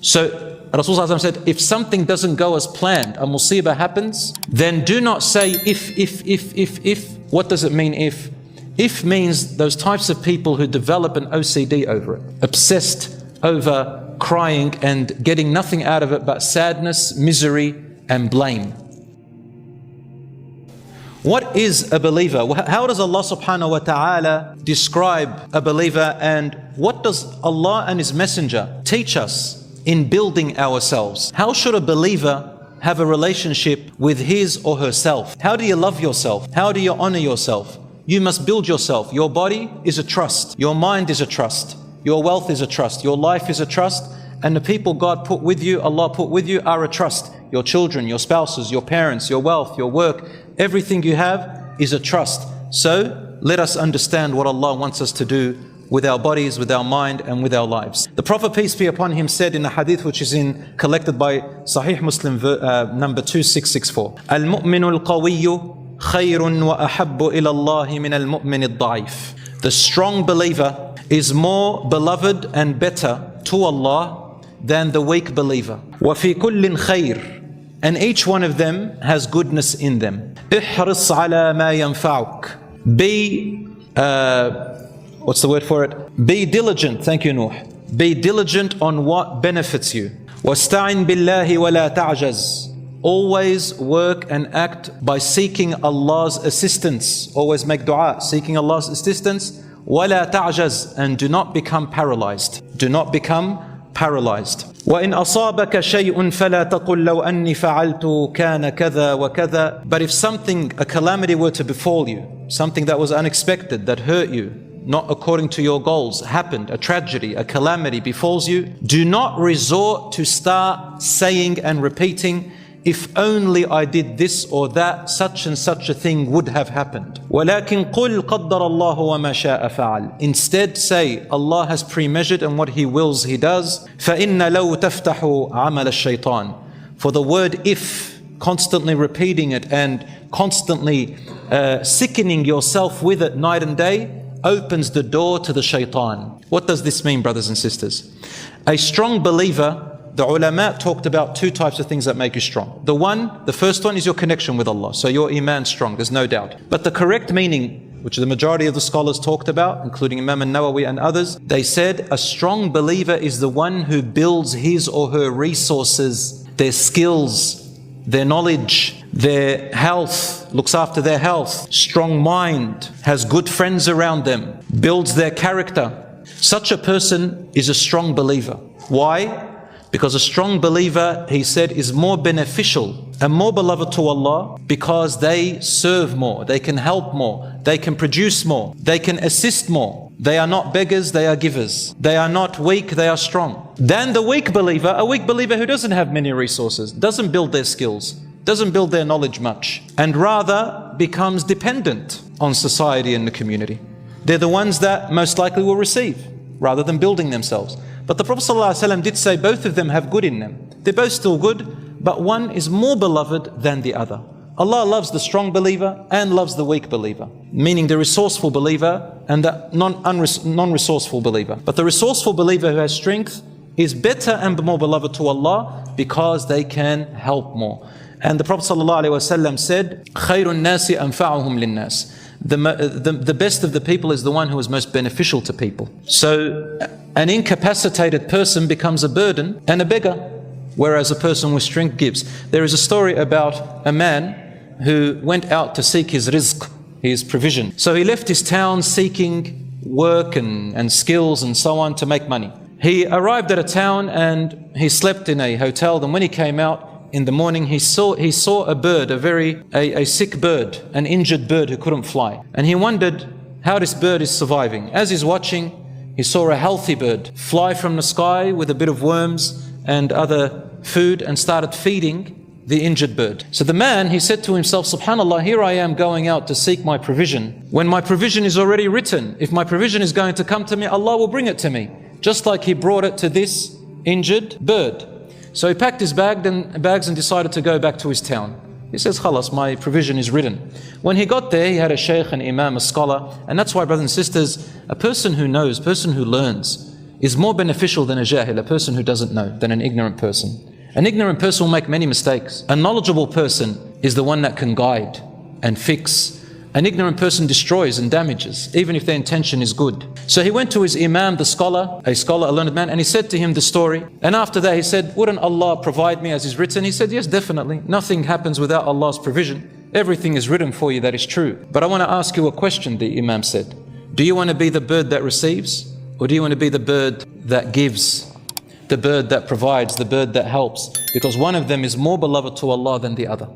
So Rasulullah said, if something doesn't go as planned, a musibah happens, then do not say if. What does it mean if? If means those types of people who develop an OCD over it, obsessed over crying and getting nothing out of it but sadness, misery and blame. What is a believer? How does Allah subhanahu wa ta'ala describe a believer, and what does Allah and His Messenger teach us in building ourselves? How should a believer have a relationship with his or herself? How do you love yourself? How do you honor yourself? You must build yourself. Your body is a trust. Your mind is a trust. Your wealth is a trust. Your life is a trust. And the people God put with you, Allah put with you, are a trust. Your children, your spouses, your parents, your wealth, your work, everything you have is a trust. So let us understand what Allah wants us to do with our bodies, with our mind and with our lives. The Prophet, peace be upon him, said in a hadith which is collected by Sahih Muslim number 2664, Al-mu'minu al-qawiyyu khayrun wa ahabbu ila Allahi min al-mu'min al-da'if. The strong believer is more beloved and better to Allah than the weak believer. Wa fi kullin khayr, and each one of them has goodness in them. Ihris ala ma yanfa'uk. Be what's the word for it? Be diligent. Thank you, Nuh. Be diligent on what benefits you. Wasta'in billahi wa la ta'jaz. Always work and act by seeking Allah's assistance. Always make dua, seeking Allah's assistance. Wa la ta'jaz, and do not become paralyzed. Do not become paralyzed. وَإِنْ أَصَابَكَ شَيْءٌ فَلَا تَقُلْ لَوْ أَنِّي فَعَلْتُ كَانَ كَذَا وَكَذَا. But if something, a calamity were to befall you, something that was unexpected, that hurt you, not according to your goals, happened, a tragedy, a calamity befalls you, do not resort to start saying and repeating, if only I did this or that, such and such a thing would have happened. وَلَكِنْ قُلْ قَدَّرَ اللَّهُ وَمَا شَاءَ فَعَلْ. Instead say, Allah has pre-measured, and what He wills He does. فَإِنَّ لَوْ تَفْتَحُ عَمَلَ الشَّيْطَانِ. For the word if, constantly repeating it and constantly sickening yourself with it night and day, opens the door to the shaitan. What does this mean, brothers and sisters? A strong believer, the ulama talked about two types of things that make you strong. The first one is your connection with Allah. So your iman strong, there's no doubt. But the correct meaning, which the majority of the scholars talked about, including Imam al-Nawawi and others, they said a strong believer is the one who builds his or her resources, their skills, their knowledge, their health, looks after their health, strong mind, has good friends around them, builds their character. Such a person is a strong believer. Why? Because a strong believer, he said, is more beneficial and more beloved to Allah because they serve more, they can help more, they can produce more, they can assist more. They are not beggars, they are givers. They are not weak, they are strong. Than the weak believer, a weak believer who doesn't have many resources, doesn't build their skills, doesn't build their knowledge much, and rather becomes dependent on society and the community. They're the ones that most likely will receive, rather than building themselves. But the Prophet ﷺ did say both of them have good in them. They're both still good, but one is more beloved than the other. Allah loves the strong believer and loves the weak believer, meaning the resourceful believer and the non-resourceful believer. But the resourceful believer who has strength is better and more beloved to Allah because they can help more. And the Prophet ﷺ said, خَيْرُ النَّاسِ أَنْفَعُهُمْ لِلنَّاسِ. The best of the people is the one who is most beneficial to people. So an incapacitated person becomes a burden and a beggar, whereas a person with strength gives. There is a story about a man who went out to seek his rizq, his provision. So he left his town seeking work and skills and so on to make money. He arrived at a town and he slept in a hotel. Then when he came out in the morning, he saw a bird, a sick bird, an injured bird who couldn't fly. And he wondered how this bird is surviving. As he's watching, he saw a healthy bird fly from the sky with a bit of worms and other food and started feeding the injured bird. So the man, he said to himself, subhanallah, here I am going out to seek my provision when my provision is already written. If my provision is going to come to me, Allah will bring it to me, just like He brought it to this injured bird. So he packed his bags and decided to go back to his town. He says, khalas, my provision is written. When he got there, he had a shaykh, an imam, a scholar. And that's why, brothers and sisters, a person who knows, a person who learns, is more beneficial than a jahil, a person who doesn't know, than an ignorant person. An ignorant person will make many mistakes. A knowledgeable person is the one that can guide and fix. An ignorant person destroys and damages, even if their intention is good. So he went to his imam, the scholar, a learned man, and he said to him the story. And after that he said, wouldn't Allah provide me as is written? He said, yes, definitely. Nothing happens without Allah's provision. Everything is written for you that is true. But I want to ask you a question, the imam said. Do you want to be the bird that receives? Or do you want to be the bird that gives? The bird that provides, the bird that helps? Because one of them is more beloved to Allah than the other.